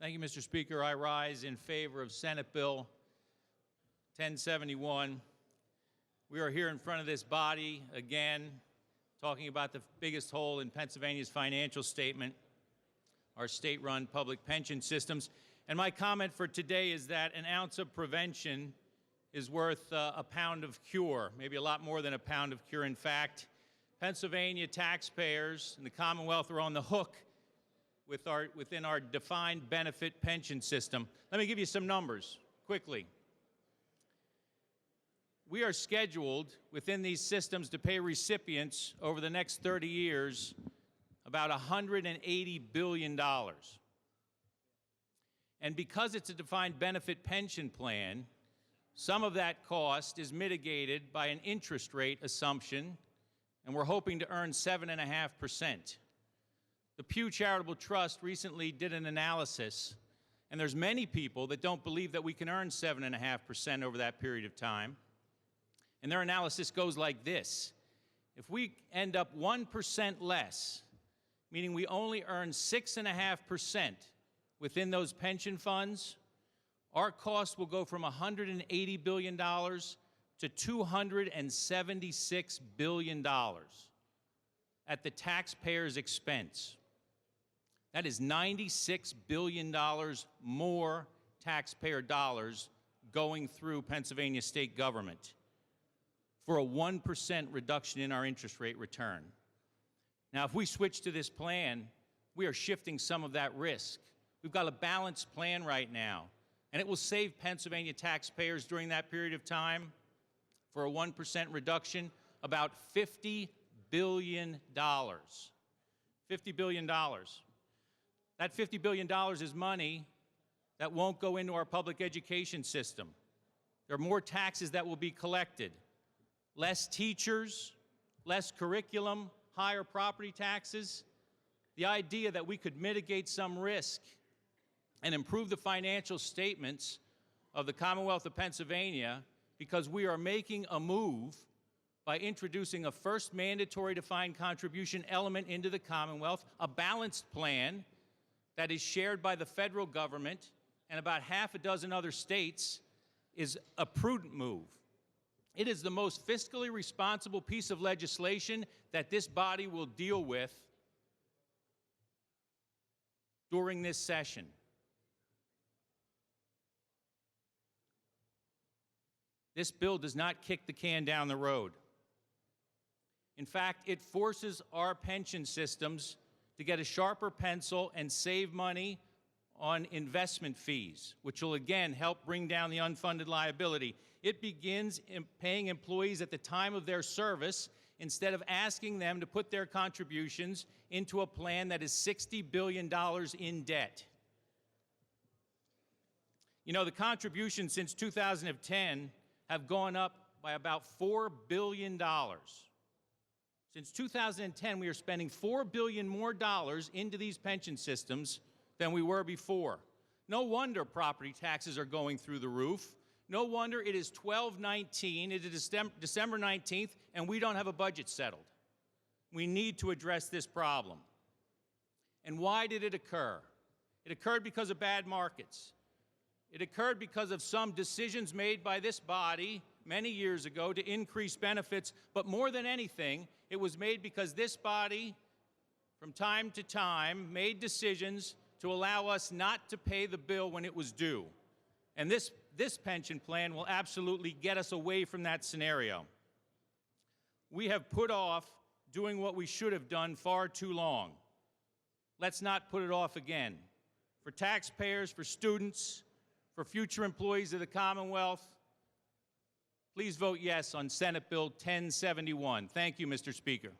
Thank you, Mr. Speaker. I rise in favor of Senate Bill 1071. We are here in front of this body again, talking about the biggest hole in Pennsylvania's financial statement, our state-run public pension systems. And my comment for today is that an ounce of prevention is worth a pound of cure, maybe a lot more than a pound of cure. In fact, Pennsylvania taxpayers and the Commonwealth are on the hook within our defined benefit pension system. Let me give you some numbers quickly. We are scheduled within these systems to pay recipients over the next 30 years about $180 billion. And because it's a defined benefit pension plan, some of that cost is mitigated by an interest rate assumption, and we're hoping to earn 7.5%. The Pew Charitable Trust recently did an analysis, and there's many people that don't believe that we can earn 7.5% over that period of time. And their analysis goes like this. If we end up 1% less, meaning we only earn 6.5% within those pension funds, our cost will go from $180 billion to $276 billion at the taxpayer's expense. That is $96 billion more taxpayer dollars going through Pennsylvania state government for a 1% reduction in our interest rate return. Now, if we switch to this plan, we are shifting some of that risk. We've got a balanced plan right now, and it will save Pennsylvania taxpayers during that period of time for a 1% reduction about $50 billion. $50 billion. That $50 billion is money that won't go into our public education system. There are more taxes that will be collected. Less teachers, less curriculum, higher property taxes. The idea that we could mitigate some risk and improve the financial statements of the Commonwealth of Pennsylvania because we are making a move by introducing a first mandatory defined contribution element into the Commonwealth, a balanced plan that is shared by the federal government and about half a dozen other states, is a prudent move. It is the most fiscally responsible piece of legislation that this body will deal with during this session. This bill does not kick the can down the road. In fact, it forces our pension systems to get a sharper pencil and save money on investment fees, which will again help bring down the unfunded liability. It begins paying employees at the time of their service instead of asking them to put their contributions into a plan that is $60 billion in debt. You know, the contributions since 2010 have gone up by about $4 billion. Since 2010, we are spending $4 billion more into these pension systems than we were before. No wonder property taxes are going through the roof. No wonder it is 12/19, it is December 19th, and we don't have a budget settled. We need to address this problem. And why did it occur? It occurred because of bad markets. It occurred because of some decisions made by this body many years ago to increase benefits, but more than anything, it was made because this body, from time to time, made decisions to allow us not to pay the bill when it was due. And this pension plan will absolutely get us away from that scenario. We have put off doing what we should have done far too long. Let's not put it off again. For taxpayers, for students, for future employees of the Commonwealth, please vote yes on Senate Bill 1071. Thank you, Mr. Speaker.